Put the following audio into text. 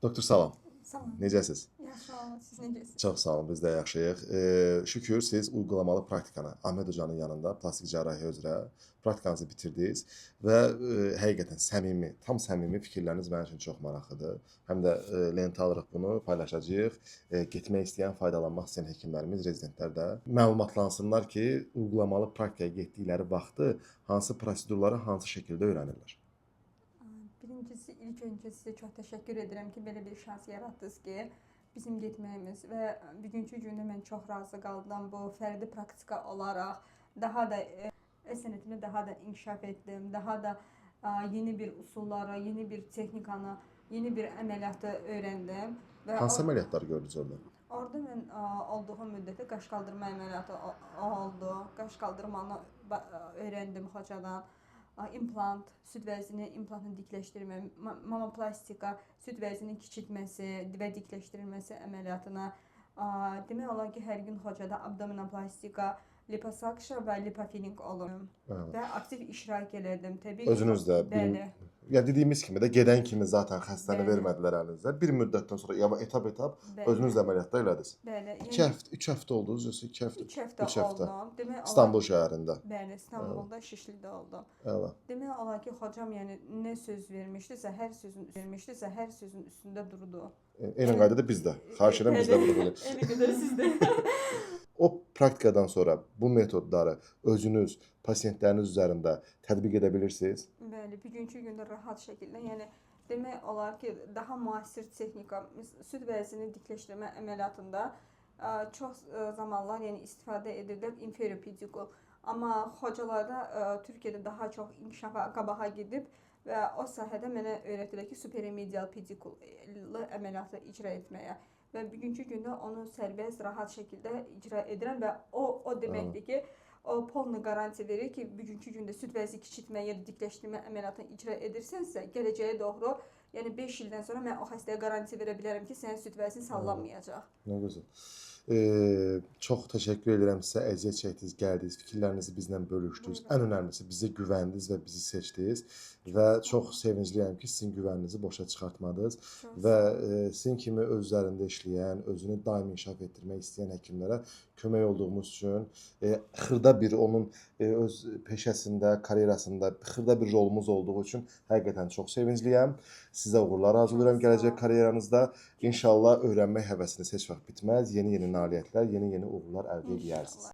Doktor salam. Salam. Necəsiz? Yaxşı olun. Siz necəsiniz? Çox sağ olun, biz də yaxşıyıq. Şükür siz uygulamalı praktikanı Ahmet Hocanın yanında plastik cərrahiyyə üzrə praktikanızı bitirdiniz və həqiqətən səmimi, tam səmimi fikirləriniz mənim üçün çox maraqlıdır. Həm də lentə alırıq bunu, paylaşacağıq. Getmək istəyən, faydalanmaq istəyən həkimlərimiz, rezidentlər də məlumatlansınlar ki, uygulamalı praktikaya getdikləri vaxtı hansı prosedurları hansı şəkildə öyrənirlər. Birincisi, ilk öncə sizə çox təşəkkür edirəm ki, belə bir şans yaratdınız ki, bizim getməyimiz və bugünkü gündə mən çox razı qaldım. Bu fərdi praktika olaraq daha da sənətimi daha da inkişaf etdim. Daha da yeni bir usulları, yeni bir texnikanı, yeni bir əməliyyatı öyrəndim. Və Hansı əməliyyatları gördünüz orada? orada mən olduğum müddətdə qaş qaldırma əməliyyatı oldu. Qaş qaldırmanı öyrəndim hocadan. İmplant, süd vəzini, implantın dikləşdirmə, mamoplastika, süd vəzinin kiçiltməsi və dikləşdirilməsi əməliyyatına, demək olar ki, hər gün hocada abdominoplastika, liposakşa və lipofilling olur. Və aktiv iştirak elədim. Təbii ki, Özünüz də bəli. Ya dediyimiz kimi də gedən kimi zaten xəstəni Bəli. vermədilər əlinizə. Bir müddətdən sonra ya etap Bəli. özünüz də əməliyyatda elədiniz. Bəli. 2 həftə, 3 həftə oldunuz, yoxsa 2 həftə? 3 həftə Üç həftə. oldum. Demək olar, İstanbul şəhərində. bəli, İstanbulda, Şişlidə oldum. Əla. Demək olar ki, hocam yəni nə söz vermişdisə, hər sözün üstündə durdu. Eyni qaydada biz də. Xahiş edirəm biz də bunu belə. Eyni qədər siz də. O praktikadan sonra bu metodları özünüz pasientləriniz üzərində tətbiq edə bilirsiniz. Bəli, bugünkü gündə rahat şəkildə, yəni demək olar ki, daha müasir texnika, süd vəzini dikləşdirmə əməliyyatında çox zamanlar yəni istifadə edirlər inferior pedikul. Amma hocalarda Türkiyədə daha çox inkişafa, qabağa gedib və o sahədə mənə öyrətdilər ki, supermedial pedikullu əməliyyatı icra etməyə. Və bugünkü gündə onu sərbəst, rahat şəkildə icra edirəm və o deməkdir ki, o polnu qarantiya verir ki, bugünkü gündə süd vəzi kiçiltmə ya da dikləşdirmə əməliyyatını icra edirsənsə, gələcəyə doğru, yəni 5 ildən sonra mən o xəstəyə qarantiya verə bilərəm ki, sənin süd vəzin sallanmayacaq. Nə gözəl. Çox təşəkkür edirəm sizə, əziyyət çəkdiniz, gəldiniz, fikirlərinizi bizlə bölüşdünüz. Ən önəmlisi bizə güvəndiniz və bizi seçdiniz və çox sevincliyəm ki, sizin güvəninizi boşa çıxartmadınız və sizin kimi öz üzərində işləyən, özünü daim inkişaf etdirmək istəyən həkimlərə kömək olduğumuz üçün xırda bir onun öz peşəsində, karyerasında xırda bir rolumuz olduğu üçün həqiqətən çox sevincliyəm. Sizə uğurlar arzulayıram gələcək karyeranızda. İnşallah öyrənmək həvəsiniz heç vaxt bitməz. Yeni nailiyyətlər, yeni uğurlar əldə edərsiniz.